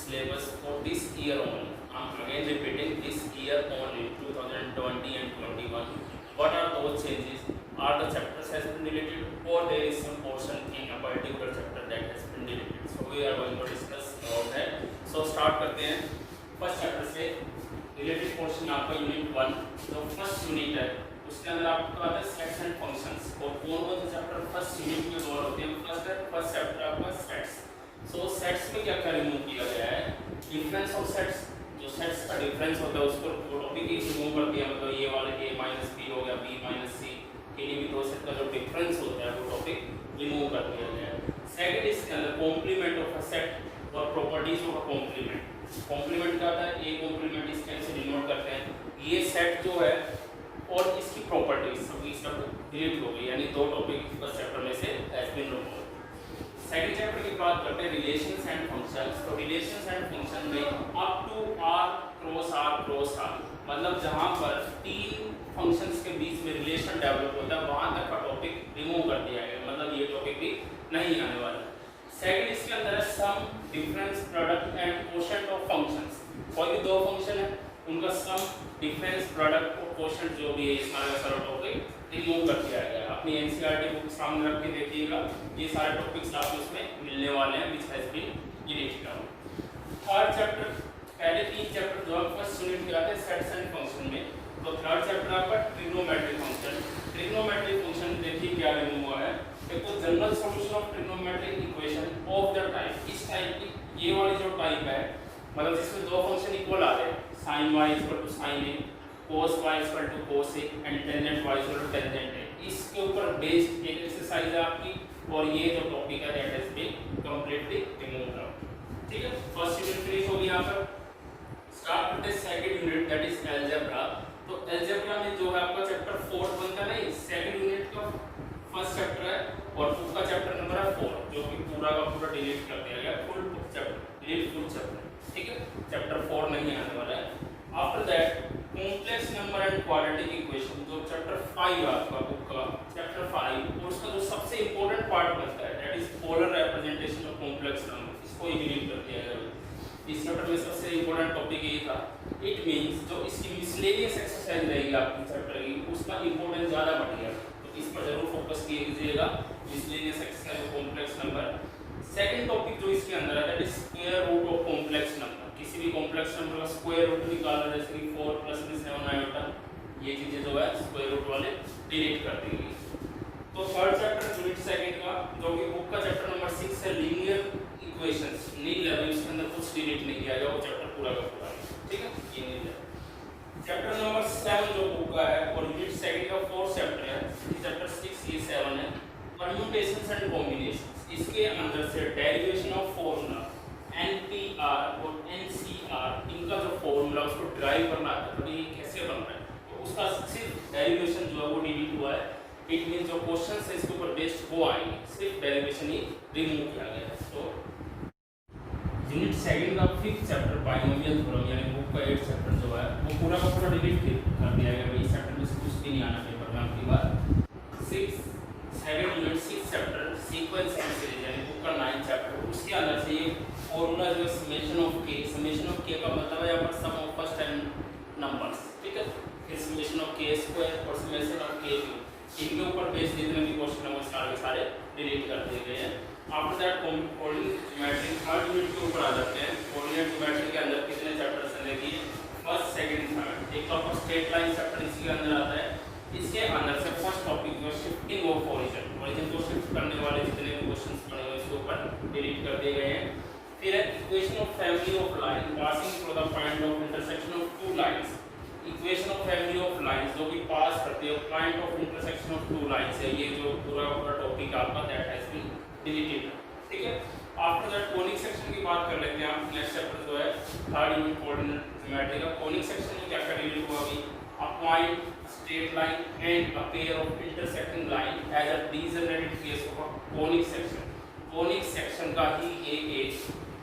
syllabus for this year only. I'm again repeating this year only, 2020 and 21. What are those changes? Are the chapters has been deleted, or there is some portion in a particular chapter that has been deleted? So we are going to discuss about that. So start करते हैं first chapter से. Related portion आपका unit 1 जो first unit है उसके अंदर आपको आता है सेट्स एंड फंक्शंस. और कौन-कौन से चैप्टर फर्स्ट यूनिट में कवर होते हैं? फर्स्ट चैप्टर आपका सेट्स. सो सेट्स में क्या क्या रिमूव किया गया है? डिफरेंस ऑफ सेट्स, जो सेट्स का डिफरेंस होता है उसको टॉपिक ही रिमूव कर दिया. मतलब ये वाला a माइनस b हो गया, b माइनस c, किन्हीं भी दो सेट का जो डिफरेंस होता है वो टॉपिक रिमूव कर दिया गया है. सेकंड इसके अंदर कॉम्प्लीमेंट ऑफ अ सेट और properties of a complement. Complement क्या होता है? ए कॉम्प्लीमेंट इस टाइप से डिनोट करते हैं. ये सेट जो है और इसकी प्रॉपर्टीज सभी सब डिलीट हो गई, यानी दो टॉपिक फर्स्ट चैप्टर में से has been removed. Second chapter की बात करते हैं रिलेशंस एंड फंक्शंस. तो रिलेशंस एंड फंक्शन में up to R cross R, मतलब जहां पर तीन फंक्शंस के बीच में रिलेशन डेवलप होता है वहां तक का टॉपिक रिमूव कर दिया गया. मतलब ये टॉपिक भी नहीं आने वाला. सेकंड इसके अंदर है sum, difference, product and quotient of functions. कोई भी दो फंक्शन है उनका सम, डिफरेंस, प्रोडक्ट और कोशेंट जो भी है इसका सारा टॉपिक रिमूव कर दिया गया. अपनी एनसीईआरटी बुक सामने रख के देखिएगा, ये सारे टॉपिक्स आपको इसमें मिलने वाले हैं which has been deleted. Third chapter, पहले तीन चैप्टर जो हम फर्स्ट यूनिट में आते हैं सेट्स एंड फंक्शन में, तो थर्ड चैप्टर आपका ट्रिग्नोमेट्रिक फंक्शन. ट्रिग्नोमेट्रिक फंक्शन देखिए क्या रिमूव हुआ है. एक तो general solution of trigonometric equation of the type, इस टाइप की ये वाली जो टाइप है, मतलब जिसमें दो फंक्शन इक्वल आ रहे हैं, sin y sin a, cos y cos a and tangent y tangent a. इसके ऊपर बेस्ड एक एक्सरसाइज है आपकी, और ये जो टॉपिक है that has been completely removed. ठीक है, फर्स्ट यूनिट फिनिश हो गया. यहाँ पर स्टार्ट करते हैं second unit that is algebra. तो अलजेब्रा में जो है आपका चैप्टर 4 बनता है, नहीं सेकंड यूनिट का फर्स्ट चैप्टर है और बुक का चैप्टर नंबर है 4, जो कि पूरा का पूरा डिलीट कर दिया गया. Full chapter delete, full chapter. ठीक है, चैप्टर 4 नहीं आने वाला है. After that complex number and quadratic equation, जो चैप्टर 5 आपका बुक का चैप्टर 5, और उसका जो सबसे इंपॉर्टेंट पार्ट बनता है that is polar representation of complex number. इसको ही डिलीट कर दिया गया. इस चैप्टर में सबसे इंपॉर्टेंट टॉपिक यही था. इट मींस जो इसकी मिसलेनियस एक्सरसाइज रहेगी आपकी चैप्टर की, उसका इंपॉर्टेंस ज़्यादा बढ़ गया. तो इस पर जरूर फोकस कीजिएगा, miscellaneous exercise of complex number. Second topic जो इसके अंदर है that is square root of complex number. किसी भी कॉम्प्लेक्स नंबर का स्क्वायर रूट निकालना, जैसे कि 4 + 7 आयोटा, ये चीजें जो है स्क्वायर रूट वाले डिलीट कर देंगे. तो थर्ड चैप्टर यूनिट सेकंड का, जो कि बुक का चैप्टर नंबर 6 है, लीनियर इक्वेशंस, नील है, इसके अंदर कुछ डिलीट नहीं किया गया, वो चैप्टर पूरा का पूरा. ठीक है, ये नील है. चैप्टर नंबर 7 जो बुक का है और यूनिट सेकंड का फोर्थ चैप्टर है, चैप्टर 6 ये 7 है, परम्यूटेशंस एंड कॉम्बिनेशंस. इसके अंदर से डेरिवेशन ऑफ फॉर्मूला, एनपीआर और एनसीआर, इनका जो फॉर्मूला उसको ड्राइव करना आता है, तो ये कैसे बन रहा है, तो उसका सिर्फ डेरिवेशन जो है वो डिलीट हुआ है. इट मीन जो क्वेश्चंस है इसके ऊपर बेस्ड वो आएंगे, सिर्फ डेरिवेशन ही रिमूव किया गया है. तो यूनिट सेकंड का 5th चैप्टर बाइनोमियल थ्योरम, यानी बुक का 8th चैप्टर जो है वो पूरा का पूरा डिलीट कर दिया गया. इस चैप्टर में से कुछ भी नहीं आना पेपर में आपकी बात. 7 unit 6 chapter sequence and series, यानी बुक का 9th चैप्टर, उसके अंदर से ये फॉर्मूला जो समेशन ऑफ के का मतलब है यहाँ पर सम ऑफ फर्स्ट टाइम नंबर्स. ठीक है, फिर समेशन ऑफ के स्क्वायर और समेशन ऑफ के क्यूब, इनके ऊपर बेस्ड जितने भी क्वेश्चन है वो सारे डिलीट कर दिए गए हैं. After that coordinate geometry third unit के ऊपर आ जाते हैं. कोऑर्डिनेट ज्योमेट्री के अंदर कितने चैप्टर्स हैं देखिए, फर्स्ट सेकंड थर्ड. एक तो आपका स्ट्रेट लाइन चैप्टर इसी के अंदर आता है. इसके अंदर से फर्स्ट टॉपिक जो शिफ्टिंग ऑफ ओरिजिन को शिफ्ट करने वाले जितने भी क्वेश्चंस पड़े हुए इसके ऊपर डिलीट कर दिए गए हैं. फिर है equation of family of line passing through the point of intersection of two lines. Equation of family of lines जो भी पास करते हैं point of intersection of two lines है, ये जो पूरा टॉपिक आपका दैट हैज बीन डिलीटेड. ठीक है, आफ्टर दैट कोनिक सेक्शन की बात कर लेते हैं. आप नेक्स्ट चैप्टर जो है थर्ड यूनिट कोऑर्डिनेट ज्योमेट्री का, कोनिक सेक्शन में क्या क्या डिलीट हुआ अभी, a point, straight line and a pair of intersecting line as a degenerated case of a conic section. conic section का ही एक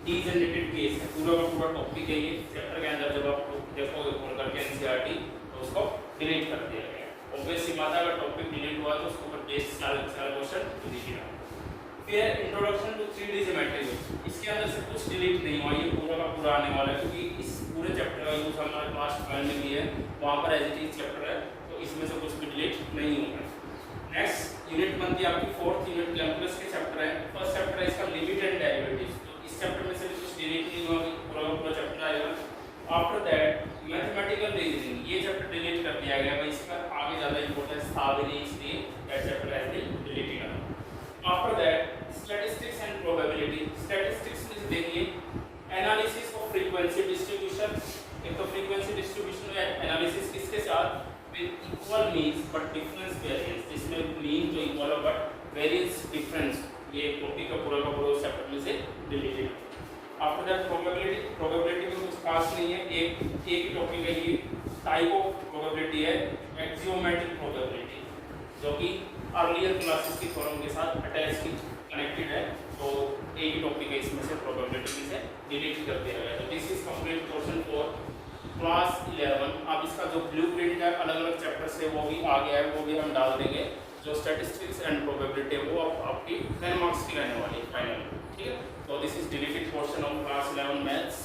degenerated case है. पूरा का पूरा टॉपिक है ये चैप्टर के अंदर. जब आप देखोगे खोल करके एनसीईआरटी तो उसको डिलीट कर दिया गया. ऑब्वियसली बात है, अगर टॉपिक डिलीट हुआ तो उसके ऊपर बेस्ड सारे क्वेश्चन डिलीट होगा. फिर इंट्रोडक्शन टू 3D ज्योमेट्री, इसके अंदर से कुछ डिलीट नहीं हुआ, ये पूरा का पूरा आने वाला है क्योंकि इस पूरे चैप्टर का यूज हमारे क्लास 12 में किया है, वहाँ पर एज इट इज चैप्टर है, तो इसमें से कुछ भी डिलीट नहीं होगा। नेक्स्ट यूनिट बनती है आपकी फोर्थ यूनिट, कैलकुलस के चैप्टर है। फर्स्ट चैप्टर है इसका लिमिट एंड डेरिवेटिव्स, तो इस चैप्टर में से भी कुछ डिलीट नहीं हुआ, पूरा का पूरा चैप्टर आएगा। आफ्टर दैट मैथमेटिकल रीजनिंग, ये चैप्टर डिलीट कर दिया गया भाई, इसका आगे ज़्यादा इंपॉर्टेंस था भी नहीं, इसलिए that chapter has been deleted. After that statistics and probability, statistics में देखिए एनालिसिस ऑफ फ्रीक्वेंसी डिस्ट्रीब्यूशन, एक तो फ्रीक्वेंसी डिस्ट्रीब्यूशन में एनालिसिस किसके साथ, with equal means but difference variance, जिसमें मीन जो इक्वल है बट वेरिएंस डिफरेंस, ये टॉपिक का पूरा चैप्टर में से डिलीटेड। आफ्टर दैट प्रोबेबिलिटी में कुछ खास नहीं है, एक ही टॉपिक है, ये टाइप ऑफ प्रोबेबिलिटी है एक्सियोमेट्रिक प्रोबेबिलिटी, जो कि अर्लियर क्लासेस की थ्योरम के साथ अटैच की कनेक्टेड है, तो एक ही टॉपिक है, इसमें से प्रोबेबिलिटी में से डिलीट कर दिया गया। तो this is complete portion for class 11। अब इसका जो ब्लूप्रिंट है अलग अलग चैप्टर से वो भी आ गया है, वो भी हम डाल देंगे। जो स्टैटिस्टिक्स एंड प्रोबेबिलिटी है वो आपकी 10 मार्क्स की रहने वाली है फाइनल, ठीक है। तो this is deleted portion of class 11 maths.